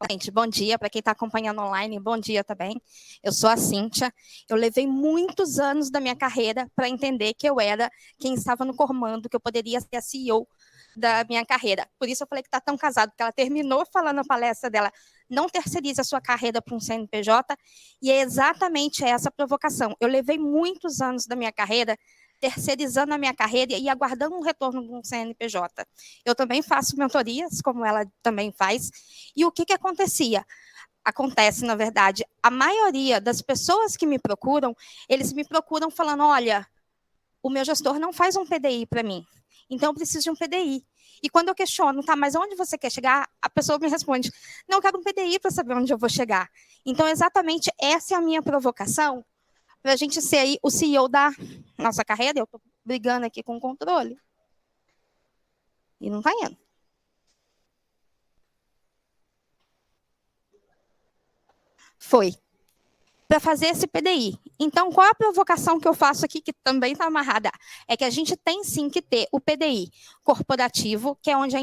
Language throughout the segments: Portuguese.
Gente, bom dia para quem está acompanhando online, bom dia também. Eu sou a Cíntia. Eu levei muitos anos da minha carreira para entender que eu era quem estava no comando, que eu poderia ser a CEO da minha carreira. Por isso eu falei que está tão casado, porque ela terminou falando a palestra dela, não terceirize a sua carreira para um CNPJ, e é exatamente essa a provocação. Eu levei muitos anos da minha carreira terceirizando a minha carreira e aguardando um retorno de um CNPJ. Eu também faço mentorias, como ela também faz, e o que acontecia? Acontece, na verdade, a maioria das pessoas que me procuram, eles me procuram falando, olha, o meu gestor não faz um PDI para mim, então eu preciso de um PDI. E quando eu questiono, tá, mas onde você quer chegar? A pessoa me responde, não, eu quero um PDI para saber onde eu vou chegar. Então, exatamente essa é a minha provocação, para a gente ser aí o CEO da nossa carreira. Eu estou brigando aqui com o controle. E não está indo. Foi. Para fazer esse PDI. Então, qual é a provocação que eu faço aqui, que também está amarrada? É que a gente tem sim que ter o PDI corporativo, que é onde a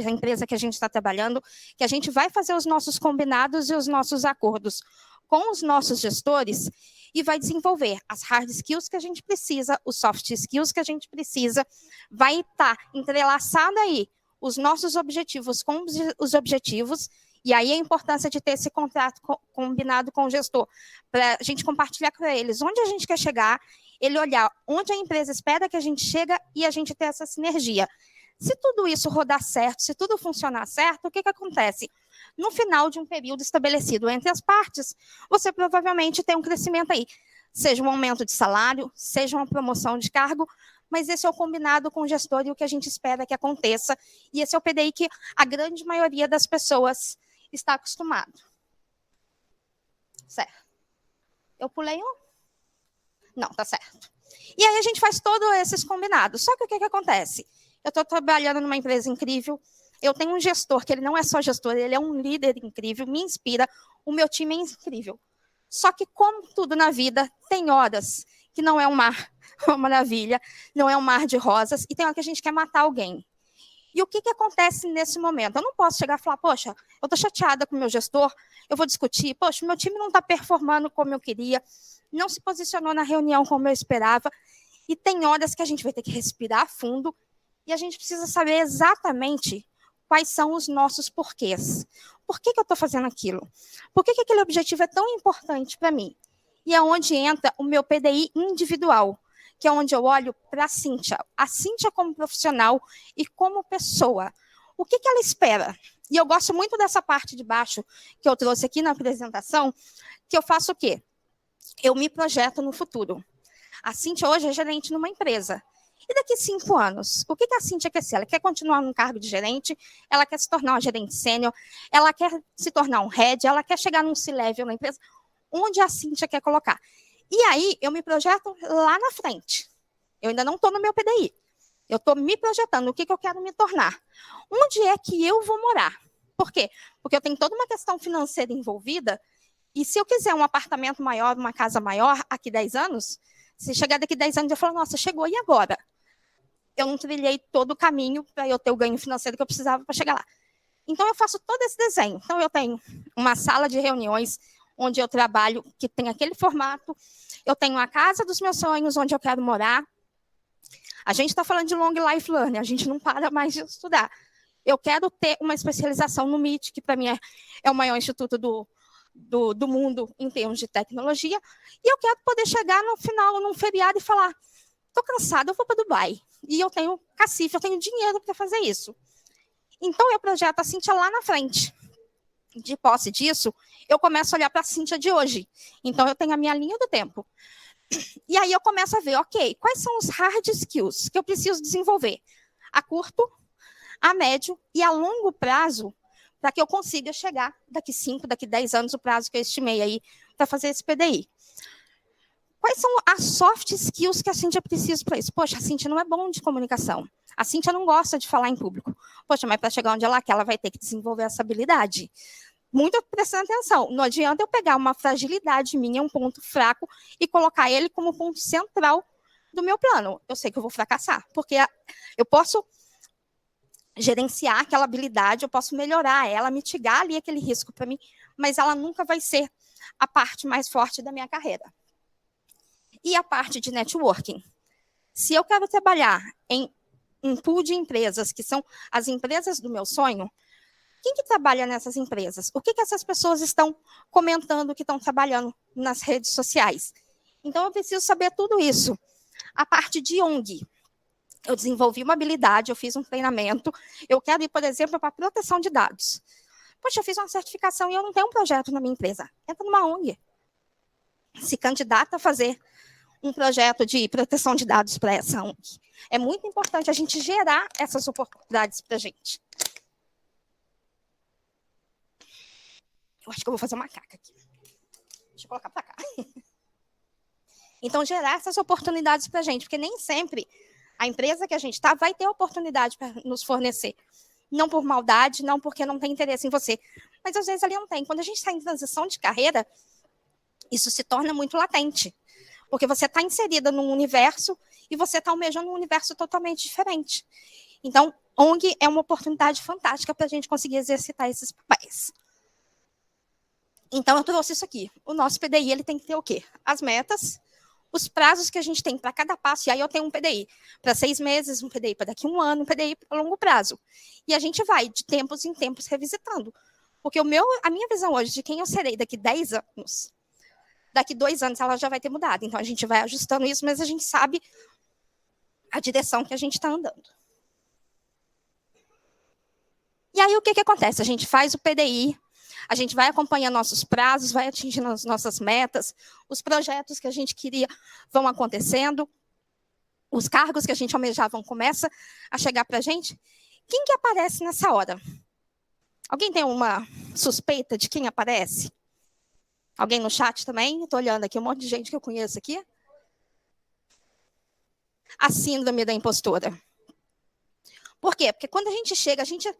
empresa que a gente está trabalhando, que a gente vai fazer os nossos combinados e os nossos acordos com os nossos gestores e vai desenvolver as hard skills que a gente precisa, os soft skills que a gente precisa, vai estar entrelaçado aí os nossos objetivos com os objetivos. E aí a importância de ter esse contrato combinado com o gestor, para a gente compartilhar com eles onde a gente quer chegar, ele olhar onde a empresa espera que a gente chegue e a gente ter essa sinergia. Se tudo isso rodar certo, se tudo funcionar certo, o que acontece? No final de um período estabelecido entre as partes, você provavelmente tem um crescimento aí, seja um aumento de salário, seja uma promoção de cargo, mas esse é o combinado com o gestor e o que a gente espera que aconteça, e esse é o PDI que a grande maioria das pessoas está acostumado. Certo. Eu pulei um? Não, tá certo. E aí a gente faz todos esses combinados. Só que o que acontece? Eu estou trabalhando numa empresa incrível, eu tenho um gestor, que ele não é só gestor, ele é um líder incrível, me inspira, o meu time é incrível. Só que, como tudo na vida, tem horas que não é um mar, uma maravilha, não é um mar de rosas, e tem hora que a gente quer matar alguém. E o que acontece nesse momento? Eu não posso chegar e falar, poxa, eu estou chateada com o meu gestor, eu vou discutir, poxa, meu time não está performando como eu queria, não se posicionou na reunião como eu esperava, e tem horas que a gente vai ter que respirar fundo, e a gente precisa saber exatamente quais são os nossos porquês. Por que eu estou fazendo aquilo? Por que aquele objetivo é tão importante para mim? E é onde entra o meu PDI individual, que é onde eu olho para a Cíntia como profissional e como pessoa. O que ela espera? E eu gosto muito dessa parte de baixo que eu trouxe aqui na apresentação, que eu faço o quê? Eu me projeto no futuro. A Cíntia hoje é gerente numa empresa. E daqui 5 anos, o que a Cíntia quer ser? Ela quer continuar num cargo de gerente, ela quer se tornar uma gerente sênior, ela quer se tornar um head, ela quer chegar num C-level na empresa. Onde a Cíntia quer colocar? E aí, eu me projeto lá na frente. Eu ainda não estou no meu PDI. Eu estou me projetando o que eu quero me tornar. Onde é que eu vou morar? Por quê? Porque eu tenho toda uma questão financeira envolvida, e se eu quiser um apartamento maior, uma casa maior, aqui 10 anos, se chegar daqui 10 anos, eu falo, nossa, chegou, e agora? Eu não trilhei todo o caminho para eu ter o ganho financeiro que eu precisava para chegar lá. Então, eu faço todo esse desenho. Então, eu tenho uma sala de reuniões onde eu trabalho, que tem aquele formato. Eu tenho a casa dos meus sonhos, onde eu quero morar. A gente está falando de long life learning, a gente não para mais de estudar. Eu quero ter uma especialização no MIT, que para mim é o maior instituto do mundo em termos de tecnologia, e eu quero poder chegar no final, num feriado, e falar, estou cansada, eu vou para Dubai. E eu tenho cacife, eu tenho dinheiro para fazer isso. Então, eu projeto a Cíntia lá na frente. De posse disso, eu começo a olhar para a Cíntia de hoje. Então, eu tenho a minha linha do tempo. E aí eu começo a ver, ok, quais são os hard skills que eu preciso desenvolver? A curto, a médio e a longo prazo, para que eu consiga chegar daqui 5, daqui 10 anos, o prazo que eu estimei aí para fazer esse PDI. Quais são as soft skills que a Cíntia precisa para isso? Poxa, a Cíntia não é bom de comunicação. A Cíntia não gosta de falar em público. Poxa, mas para chegar onde ela quer, ela vai ter que desenvolver essa habilidade. Muito prestando atenção. Não adianta eu pegar uma fragilidade minha, um ponto fraco, e colocar ele como ponto central do meu plano. Eu sei que eu vou fracassar, porque eu posso gerenciar aquela habilidade, eu posso melhorar ela, mitigar ali aquele risco para mim, mas ela nunca vai ser a parte mais forte da minha carreira. E a parte de networking? Se eu quero trabalhar em um pool de empresas, que são as empresas do meu sonho, quem que trabalha nessas empresas? O que essas pessoas estão comentando que estão trabalhando nas redes sociais? Então, eu preciso saber tudo isso. A parte de ONG. Eu desenvolvi uma habilidade, eu fiz um treinamento, eu quero ir, por exemplo, para proteção de dados. Poxa, eu fiz uma certificação e eu não tenho um projeto na minha empresa. Entra numa ONG. Se candidata a fazer um projeto de proteção de dados para essa ONG. É muito importante a gente gerar essas oportunidades para a gente. Eu acho que eu vou fazer uma caca aqui. Deixa eu colocar para cá. Então, gerar essas oportunidades para a gente, porque nem sempre a empresa que a gente está vai ter oportunidade para nos fornecer. Não por maldade, não porque não tem interesse em você. Mas, às vezes, ali não tem. Quando a gente está em transição de carreira, isso se torna muito latente. Porque você está inserida num universo e você está almejando um universo totalmente diferente. Então, ONG é uma oportunidade fantástica para a gente conseguir exercitar esses papéis. Então, eu trouxe isso aqui. O nosso PDI ele tem que ter o quê? As metas, os prazos que a gente tem para cada passo. E aí eu tenho um PDI para 6 meses, um PDI para daqui a 1 ano, um PDI para longo prazo. E a gente vai, de tempos em tempos, revisitando. Porque a minha visão hoje de quem eu serei daqui 10 anos, daqui 2 anos ela já vai ter mudado. Então, a gente vai ajustando isso, mas a gente sabe a direção que a gente está andando. E aí, o que acontece? A gente faz o PDI, a gente vai acompanhando nossos prazos, vai atingindo as nossas metas, os projetos que a gente queria vão acontecendo, os cargos que a gente almejava começam a chegar para a gente. Quem que aparece nessa hora? Alguém tem uma suspeita de quem aparece? Alguém no chat também? Estou olhando aqui, um monte de gente que eu conheço aqui. A síndrome da impostora. Por quê? Porque quando a gente chega, a gente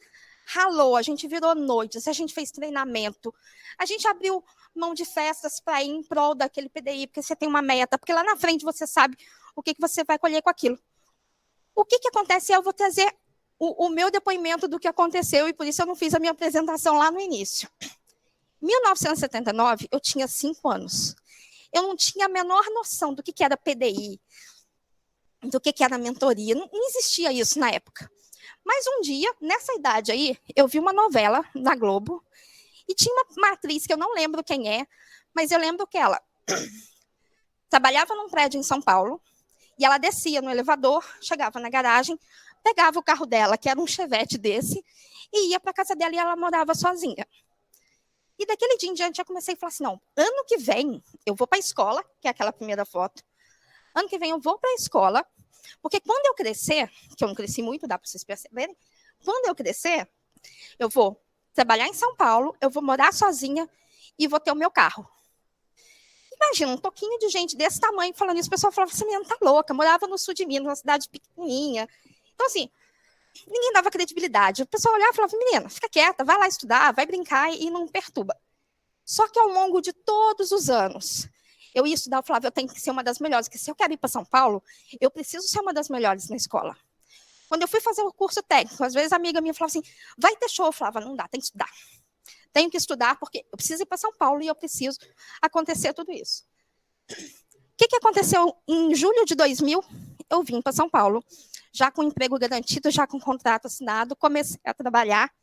ralou, a gente virou noites, a gente fez treinamento, a gente abriu mão de festas para ir em prol daquele PDI, porque você tem uma meta, porque lá na frente você sabe o que você vai colher com aquilo. O que acontece? Eu vou trazer o meu depoimento do que aconteceu, e por isso eu não fiz a minha apresentação lá no início. Em 1979, eu tinha 5 anos. Eu não tinha a menor noção do que era PDI, do que era mentoria, não existia isso na época. Mas um dia, nessa idade aí, eu vi uma novela na Globo e tinha uma atriz que eu não lembro quem é, mas eu lembro que ela trabalhava num prédio em São Paulo e ela descia no elevador, chegava na garagem, pegava o carro dela, que era um Chevette desse, e ia para a casa dela e ela morava sozinha. E daquele dia em diante eu comecei a falar assim, não, ano que vem eu vou para a escola, que é aquela primeira foto, ano que vem eu vou para a escola, porque quando eu crescer, que eu não cresci muito, dá para vocês perceberem, quando eu crescer, eu vou trabalhar em São Paulo, eu vou morar sozinha e vou ter o meu carro. Imagina, um toquinho de gente desse tamanho falando isso, o pessoal falava, essa menina tá louca, morava no sul de Minas, uma cidade pequenininha. Então, assim, ninguém dava credibilidade. O pessoal olhava e falava, menina, fica quieta, vai lá estudar, vai brincar e não perturba. Só que ao longo de todos os anos, eu ia estudar, eu falava, eu tenho que ser uma das melhores, porque se eu quero ir para São Paulo, eu preciso ser uma das melhores na escola. Quando eu fui fazer o curso técnico, às vezes a amiga minha falava assim, vai ter show? Eu falava, não dá, tem que estudar. Tenho que estudar porque eu preciso ir para São Paulo e eu preciso acontecer tudo isso. O que aconteceu em julho de 2000? Eu vim para São Paulo, já com emprego garantido, já com contrato assinado, comecei a trabalhar.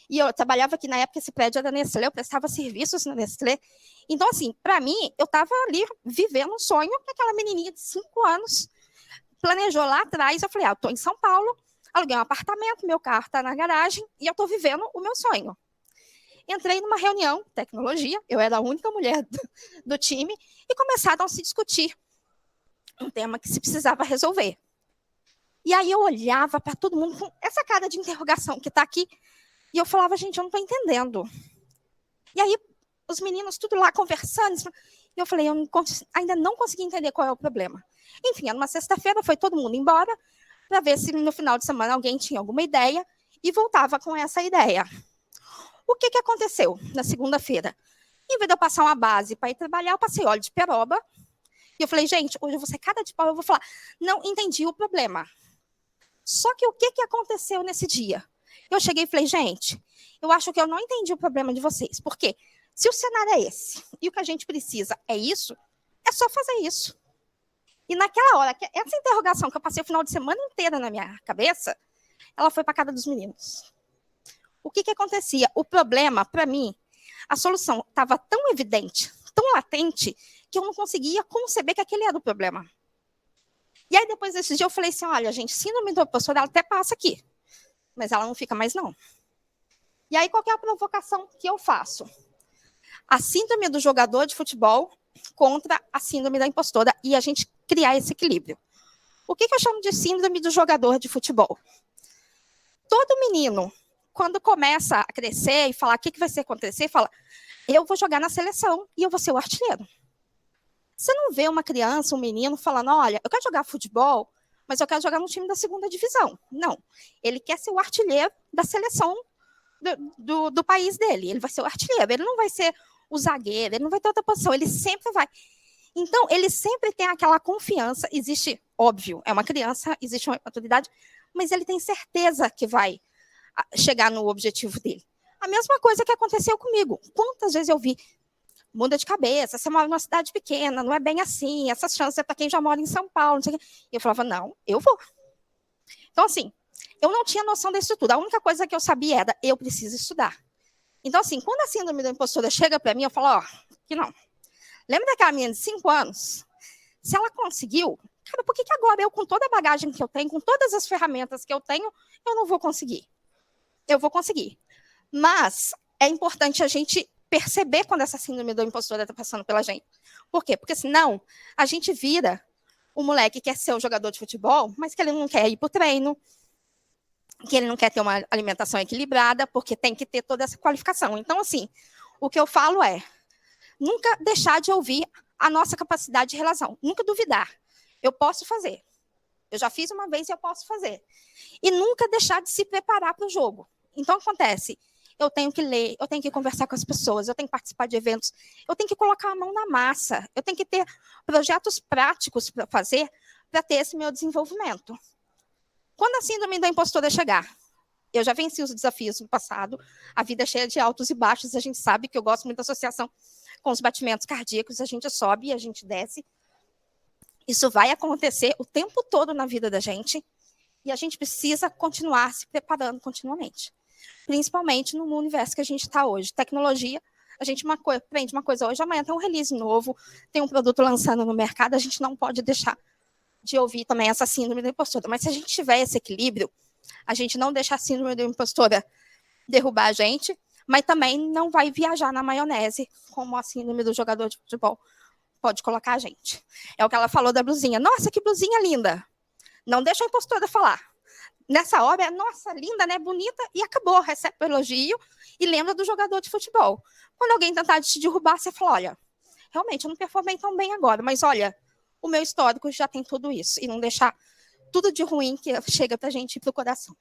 E eu trabalhava aqui, na época, esse prédio era da Nestlé, eu prestava serviços na Nestlé. Então, assim, para mim, eu estava ali vivendo um sonho que aquela menininha de 5 anos planejou lá atrás. Eu falei, eu estou em São Paulo, aluguei um apartamento, meu carro está na garagem e eu estou vivendo o meu sonho. Entrei numa reunião, tecnologia, eu era a única mulher do time, e começaram a se discutir um tema que se precisava resolver. E aí eu olhava para todo mundo com essa cara de interrogação que está aqui, e eu falava, gente, eu não estou entendendo. E aí os meninos tudo lá conversando, e eu falei, ainda não consegui entender qual é o problema. Enfim, numa sexta-feira foi todo mundo embora, para ver se no final de semana alguém tinha alguma ideia, e voltava com essa ideia. O que aconteceu na segunda-feira? Em vez de eu passar uma base para ir trabalhar, eu passei óleo de peroba. E eu falei, gente, hoje eu vou ser cada de pau, eu vou falar, não entendi o problema. Só que o que aconteceu nesse dia? Eu cheguei e falei, gente, eu acho que eu não entendi o problema de vocês. Porque se o cenário é esse e o que a gente precisa é isso, é só fazer isso. E naquela hora, essa interrogação que eu passei o final de semana inteira na minha cabeça, ela foi para a cara dos meninos. O que acontecia? O problema, para mim, a solução estava tão evidente, tão latente, que eu não conseguia conceber que aquele era o problema. E aí, depois desse dia, eu falei assim, olha, gente, síndrome do impostor, ela até passa aqui, mas ela não fica mais, não. E aí, qual que é a provocação que eu faço? A síndrome do jogador de futebol contra a síndrome da impostora e a gente criar esse equilíbrio. O que eu chamo de síndrome do jogador de futebol? Todo menino, quando começa a crescer e falar o que vai ser acontecer, fala, eu vou jogar na seleção e eu vou ser o artilheiro. Você não vê uma criança, um menino falando, olha, eu quero jogar futebol, mas eu quero jogar no time da segunda divisão. Não, ele quer ser o artilheiro da seleção do país dele. Ele vai ser o artilheiro, ele não vai ser o zagueiro, ele não vai ter outra posição, ele sempre vai. Então, ele sempre tem aquela confiança, existe, óbvio, é uma criança, existe uma maturidade, mas ele tem certeza que vai chegar no objetivo dele. A mesma coisa que aconteceu comigo. Quantas vezes eu vi, muda de cabeça, você mora numa cidade pequena, não é bem assim, essas chances é para quem já mora em São Paulo, não sei o quê. E eu falava, não, eu vou. Então, assim, eu não tinha noção disso tudo. A única coisa que eu sabia era, eu preciso estudar. Então, assim, quando a síndrome da impostora chega para mim, eu falo, ó, que não. Lembra daquela menina de 5 anos? Se ela conseguiu, cara, por que agora eu, com toda a bagagem que eu tenho, com todas as ferramentas que eu tenho, eu não vou conseguir? Eu vou conseguir. Mas é importante a gente perceber quando essa síndrome da impostora está passando pela gente. Por quê? Porque senão a gente vira o moleque que quer ser o jogador de futebol, mas que ele não quer ir para o treino, que ele não quer ter uma alimentação equilibrada, porque tem que ter toda essa qualificação. Então, assim, o que eu falo é, nunca deixar de ouvir a nossa capacidade de relação, nunca duvidar. Eu posso fazer. Eu já fiz uma vez e eu posso fazer. E nunca deixar de se preparar para o jogo. Então, acontece, eu tenho que ler, eu tenho que conversar com as pessoas, eu tenho que participar de eventos, eu tenho que colocar a mão na massa, eu tenho que ter projetos práticos para fazer, para ter esse meu desenvolvimento. Quando a síndrome da impostora chegar, eu já venci os desafios no passado, a vida é cheia de altos e baixos, a gente sabe que eu gosto muito da associação com os batimentos cardíacos, a gente sobe e a gente desce. Isso vai acontecer o tempo todo na vida da gente e a gente precisa continuar se preparando continuamente, principalmente no universo que a gente está hoje. Tecnologia, a gente aprende uma coisa hoje, amanhã tem um release novo, tem um produto lançando no mercado, a gente não pode deixar de ouvir também essa síndrome da impostora. Mas se a gente tiver esse equilíbrio, a gente não deixa a síndrome da impostora derrubar a gente, mas também não vai viajar na maionese, como a síndrome do jogador de futebol pode colocar a gente. É o que ela falou da blusinha. Nossa, que blusinha linda. Não deixa a impostora falar. Nessa hora, é, nossa, linda, né? Bonita, e acabou. Recebe o elogio e lembra do jogador de futebol. Quando alguém tentar te derrubar, você fala, olha, realmente, eu não performei tão bem agora, mas olha, o meu histórico já tem tudo isso. E não deixar tudo de ruim que chega pra gente ir pro coração.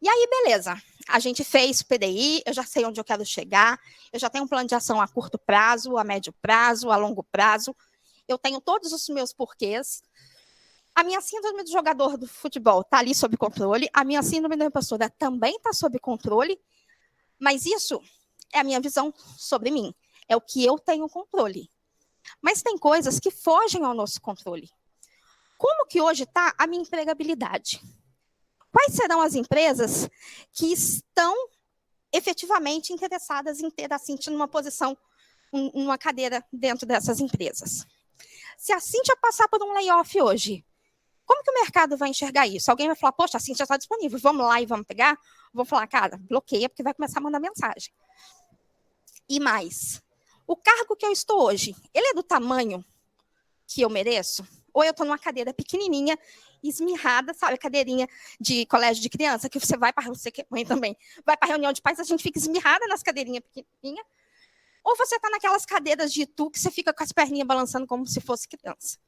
E aí, beleza. A gente fez o PDI, eu já sei onde eu quero chegar, eu já tenho um plano de ação a curto prazo, a médio prazo, a longo prazo. Eu tenho todos os meus porquês. A minha síndrome do jogador do futebol está ali sob controle, a minha síndrome da impostora também está sob controle, mas isso é a minha visão sobre mim, é o que eu tenho controle. Mas tem coisas que fogem ao nosso controle. Como que hoje está a minha empregabilidade? Quais serão as empresas que estão efetivamente interessadas em ter a Cíntia numa posição, numa cadeira dentro dessas empresas? Se a Cíntia passar por um layoff hoje, como que o mercado vai enxergar isso? Alguém vai falar, poxa, a Cíntia está disponível, vamos lá e vamos pegar? Vou falar, cara, bloqueia, porque vai começar a mandar mensagem. E mais, o cargo que eu estou hoje, ele é do tamanho que eu mereço? Ou eu estou numa cadeira pequenininha, esmirrada, sabe, cadeirinha de colégio de criança, que você vai para, você que é mãe também, vai para reunião de pais, a gente fica esmirrada nas cadeirinhas pequenininhas, ou você está naquelas cadeiras de itu que você fica com as perninhas balançando como se fosse criança.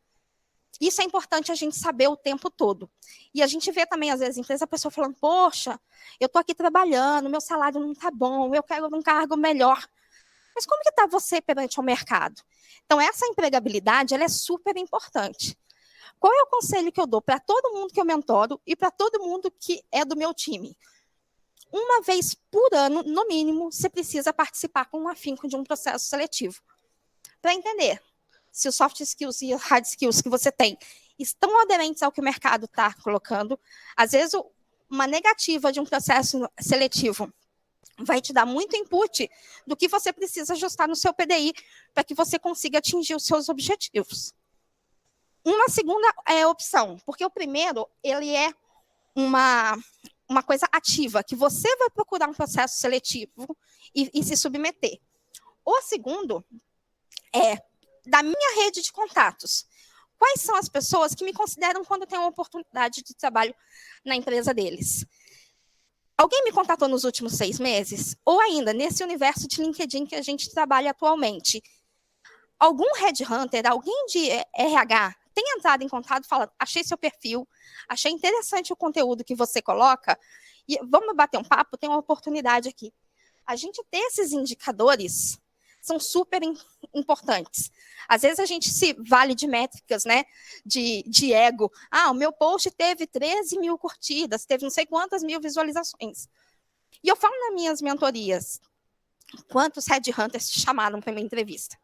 Isso é importante a gente saber o tempo todo. E a gente vê também, às vezes, empresa, a pessoa falando, poxa, eu estou aqui trabalhando, meu salário não está bom, eu quero um cargo melhor. Mas como que está você perante o mercado? Então, essa empregabilidade ela é super importante. Qual é o conselho que eu dou para todo mundo que eu mentoro e para todo mundo que é do meu time? Uma vez por ano, no mínimo, você precisa participar com um afinco de um processo seletivo. Para entender se os soft skills e hard skills que você tem estão aderentes ao que o mercado está colocando. Às vezes, uma negativa de um processo seletivo vai te dar muito input do que você precisa ajustar no seu PDI para que você consiga atingir os seus objetivos. Uma segunda opção, porque o primeiro, ele é uma coisa ativa, que você vai procurar um processo seletivo e se submeter. O segundo é da minha rede de contatos. Quais são as pessoas que me consideram quando tem uma oportunidade de trabalho na empresa deles? Alguém me contatou nos últimos 6 meses? Ou ainda, nesse universo de LinkedIn que a gente trabalha atualmente, algum headhunter, alguém de RH, tem entrado em contato e falado, achei seu perfil, achei interessante o conteúdo que você coloca, e vamos bater um papo, tem uma oportunidade aqui. A gente ter esses indicadores são super importantes. Às vezes a gente se vale de métricas, né, de ego. O meu post teve 13 mil curtidas, teve não sei quantas mil visualizações. E eu falo nas minhas mentorias, quantos headhunters te chamaram para uma entrevista?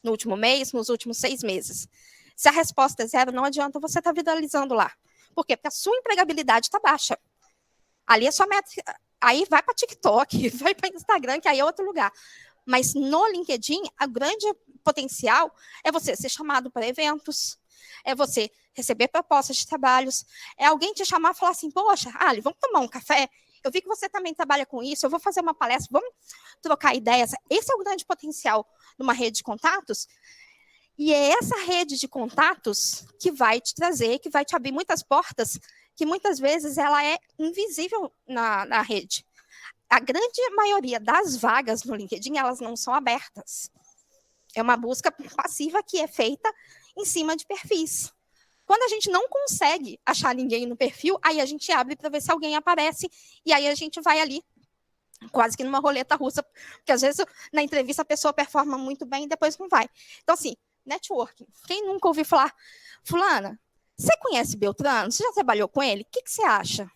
No último mês, nos últimos 6 meses. Se a resposta é 0, não adianta você estar viralizando lá. Por quê? Porque a sua empregabilidade está baixa. Ali é sua métrica. Aí vai para TikTok, vai para Instagram, que aí é outro lugar. Mas no LinkedIn, o grande potencial é você ser chamado para eventos, é você receber propostas de trabalhos, é alguém te chamar e falar assim, poxa, Ali, vamos tomar um café? Eu vi que você também trabalha com isso, eu vou fazer uma palestra, vamos trocar ideias. Esse é o grande potencial de uma rede de contatos. E é essa rede de contatos que vai te trazer, que vai te abrir muitas portas, que muitas vezes ela é invisível na rede. A grande maioria das vagas no LinkedIn, elas não são abertas. É uma busca passiva que é feita em cima de perfis. Quando a gente não consegue achar ninguém no perfil, aí a gente abre para ver se alguém aparece, e aí a gente vai ali, quase que numa roleta russa, porque às vezes na entrevista a pessoa performa muito bem e depois não vai. Então, assim, networking. Quem nunca ouviu falar, fulana, você conhece Beltrano? Você já trabalhou com ele? O que você acha?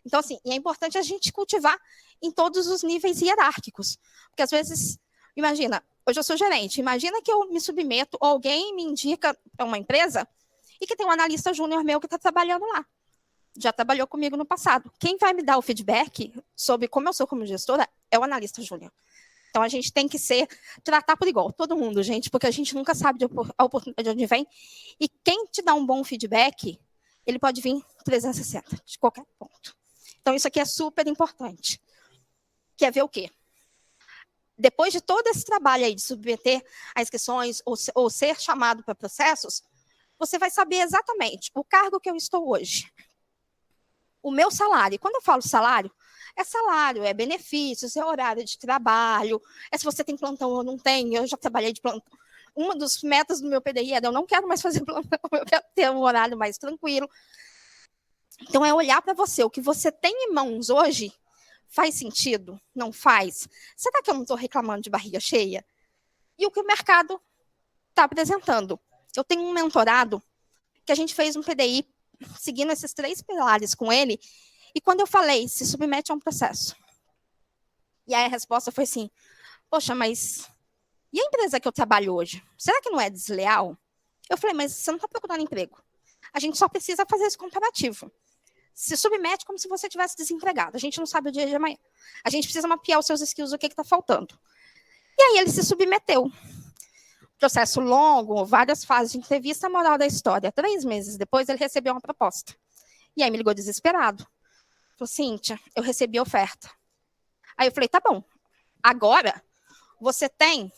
Então, assim, é importante a gente cultivar em todos os níveis hierárquicos. Porque, às vezes, imagina, hoje eu sou gerente, imagina que eu me submeto, ou alguém me indica para uma empresa e que tem um analista júnior meu que está trabalhando lá. Já trabalhou comigo no passado. Quem vai me dar o feedback sobre como eu sou como gestora é o analista júnior. Então, a gente tem que tratar por igual, todo mundo, gente, porque a gente nunca sabe a oportunidade de onde vem. E quem te dá um bom feedback, ele pode vir 360, de qualquer ponto. Então, isso aqui é super importante. Quer ver o quê? Depois de todo esse trabalho aí de submeter as inscrições ou ser chamado para processos, você vai saber exatamente o cargo que eu estou hoje. O meu salário. Quando eu falo salário, é benefícios, é horário de trabalho, é se você tem plantão ou não tem. Eu já trabalhei de plantão. Uma das metas do meu PDI é eu não quero mais fazer plantão, eu quero ter um horário mais tranquilo. Então, é olhar para você. O que você tem em mãos hoje faz sentido? Não faz? Será que eu não estou reclamando de barriga cheia? E o que o mercado está apresentando? Eu tenho um mentorado que a gente fez um PDI seguindo esses 3 pilares com ele, e quando eu falei, se submete a um processo. E aí a resposta foi assim, poxa, mas e a empresa que eu trabalho hoje? Será que não é desleal? Eu falei, mas você não está procurando emprego. A gente só precisa fazer esse comparativo. Se submete como se você tivesse desempregado. A gente não sabe o dia de amanhã. A gente precisa mapear os seus skills, o que está faltando. E aí ele se submeteu. Processo longo, várias fases de entrevista, moral da história. 3 meses depois, ele recebeu uma proposta. E aí me ligou desesperado. Falou, Cíntia, eu recebi a oferta. Aí eu falei, tá bom. Agora, você tem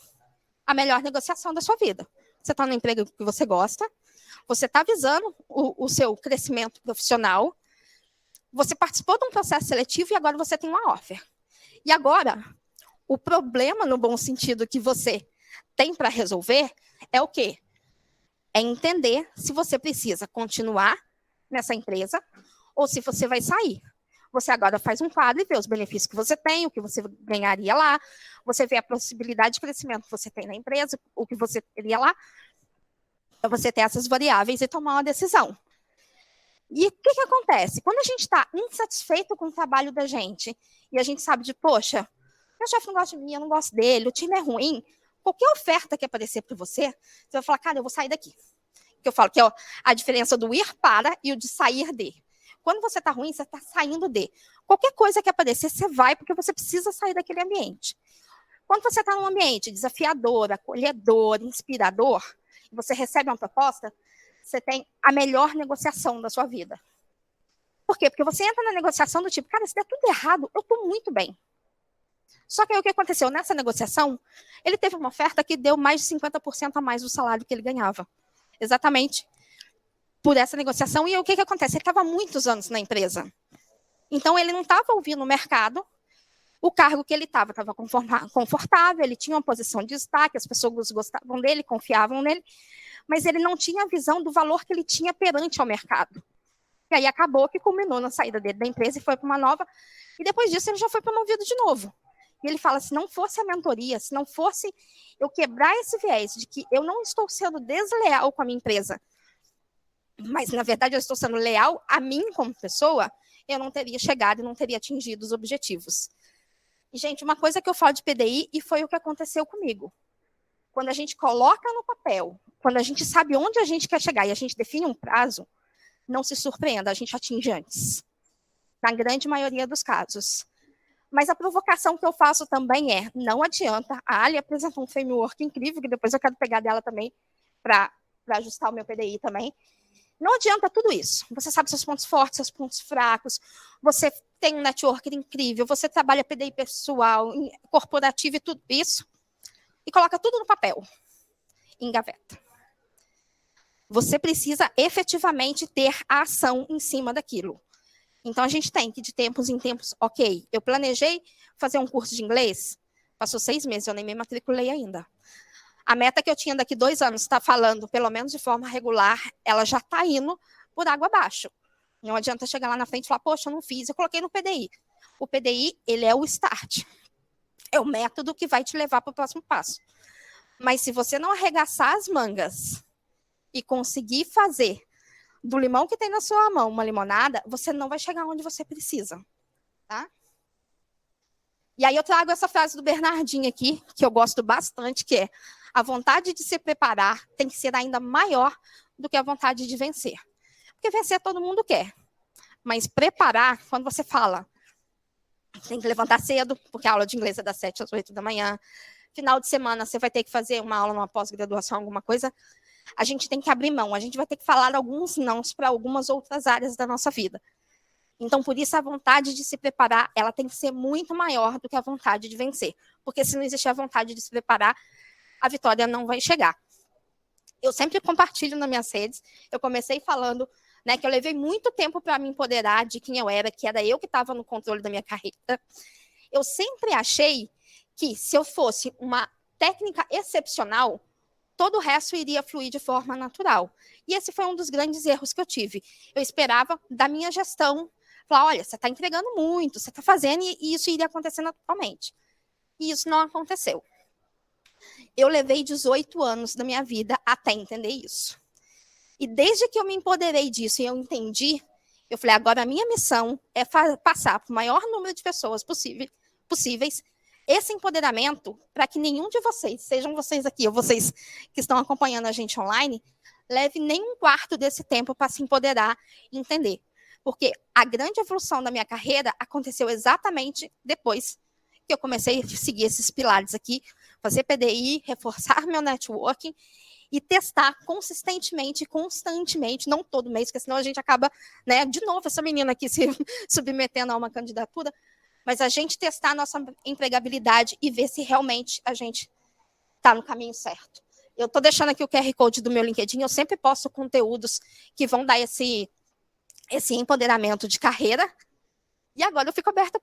a melhor negociação da sua vida. Você está no emprego que você gosta, você está visando o seu crescimento profissional, você participou de um processo seletivo e agora você tem uma offer. E agora, o problema, no bom sentido, que você tem para resolver é o quê? É entender se você precisa continuar nessa empresa ou se você vai sair. Você agora faz um quadro e vê os benefícios que você tem, o que você ganharia lá, você vê a possibilidade de crescimento que você tem na empresa, o que você teria lá, para você ter essas variáveis e tomar uma decisão. E o que acontece? Quando a gente está insatisfeito com o trabalho da gente e a gente sabe de, poxa, meu chefe não gosta de mim, eu não gosto dele, o time é ruim, qualquer oferta que aparecer para você, você vai falar, cara, eu vou sair daqui. Que eu falo que é a diferença do ir para e o de sair de. Quando você está ruim, você está saindo de. Qualquer coisa que aparecer, você vai, porque você precisa sair daquele ambiente. Quando você está num ambiente desafiador, acolhedor, inspirador, e você recebe uma proposta, você tem a melhor negociação da sua vida. Por quê? Porque você entra na negociação do tipo, cara, se der tudo errado, eu estou muito bem. Só que aí o que aconteceu? Nessa negociação, ele teve uma oferta que deu mais de 50% a mais do salário que ele ganhava. Exatamente por essa negociação. E o que acontece? Ele estava há muitos anos na empresa. Então, ele não estava ouvindo o mercado. O cargo que ele estava confortável, ele tinha uma posição de destaque, as pessoas gostavam dele, confiavam nele, mas ele não tinha a visão do valor que ele tinha perante ao mercado. E aí acabou que culminou na saída dele da empresa e foi para uma nova. E depois disso, ele já foi promovido de novo. E ele fala, se não fosse a mentoria, se não fosse eu quebrar esse viés de que eu não estou sendo desleal com a minha empresa, mas, na verdade, eu estou sendo leal a mim como pessoa, eu não teria chegado e não teria atingido os objetivos. E, gente, uma coisa que eu falo de PDI, e foi o que aconteceu comigo. Quando a gente coloca no papel, quando a gente sabe onde a gente quer chegar e a gente define um prazo, não se surpreenda, a gente atinge antes. Na grande maioria dos casos. Mas a provocação que eu faço também é, não adianta, a Ali apresentou um framework incrível, que depois eu quero pegar dela também, para ajustar o meu PDI também. Não adianta tudo isso. Você sabe seus pontos fortes, seus pontos fracos, você tem um network incrível, você trabalha PDI pessoal, corporativo e tudo isso, e coloca tudo no papel, engaveta. Você precisa efetivamente ter a ação em cima daquilo. Então, a gente tem que, de tempos em tempos, ok, eu planejei fazer um curso de inglês, passou 6 meses, eu nem me matriculei ainda. A meta que eu tinha daqui 2 anos, está falando, pelo menos de forma regular, ela já está indo por água abaixo. Não adianta chegar lá na frente e falar, poxa, eu não fiz, eu coloquei no PDI. O PDI, ele é o start. É o método que vai te levar para o próximo passo. Mas se você não arregaçar as mangas e conseguir fazer do limão que tem na sua mão uma limonada, você não vai chegar onde você precisa. Tá? E aí eu trago essa frase do Bernardinho aqui, que eu gosto bastante, que é a vontade de se preparar tem que ser ainda maior do que a vontade de vencer. Porque vencer todo mundo quer. Mas preparar, quando você fala, tem que levantar cedo, porque a aula de inglês é das 7 às 8 da manhã. Final de semana, você vai ter que fazer uma aula, uma pós-graduação, alguma coisa. A gente tem que abrir mão, a gente vai ter que falar alguns nãos para algumas outras áreas da nossa vida. Então, por isso, a vontade de se preparar, ela tem que ser muito maior do que a vontade de vencer. Porque se não existir a vontade de se preparar, a vitória não vai chegar. Eu sempre compartilho nas minhas redes, eu comecei falando, né, que eu levei muito tempo para me empoderar de quem eu era, que era eu que estava no controle da minha carreira. Eu sempre achei que se eu fosse uma técnica excepcional, todo o resto iria fluir de forma natural. E esse foi um dos grandes erros que eu tive. Eu esperava da minha gestão, falar, olha, você está entregando muito, você está fazendo, e isso iria acontecer naturalmente. E isso não aconteceu. Eu levei 18 anos da minha vida até entender isso. E desde que eu me empoderei disso e eu entendi, eu falei, agora a minha missão é passar para o maior número de pessoas possíveis esse empoderamento para que nenhum de vocês, sejam vocês aqui ou vocês que estão acompanhando a gente online, leve nem um quarto desse tempo para se empoderar e entender. Porque a grande evolução da minha carreira aconteceu exatamente depois que eu comecei a seguir esses pilares aqui, fazer PDI, reforçar meu networking e testar consistentemente, constantemente, não todo mês, porque senão a gente acaba, né, de novo, essa menina aqui se submetendo a uma candidatura, mas a gente testar a nossa empregabilidade e ver se realmente a gente está no caminho certo. Eu estou deixando aqui o QR Code do meu LinkedIn, eu sempre posto conteúdos que vão dar esse empoderamento de carreira, e agora eu fico aberta a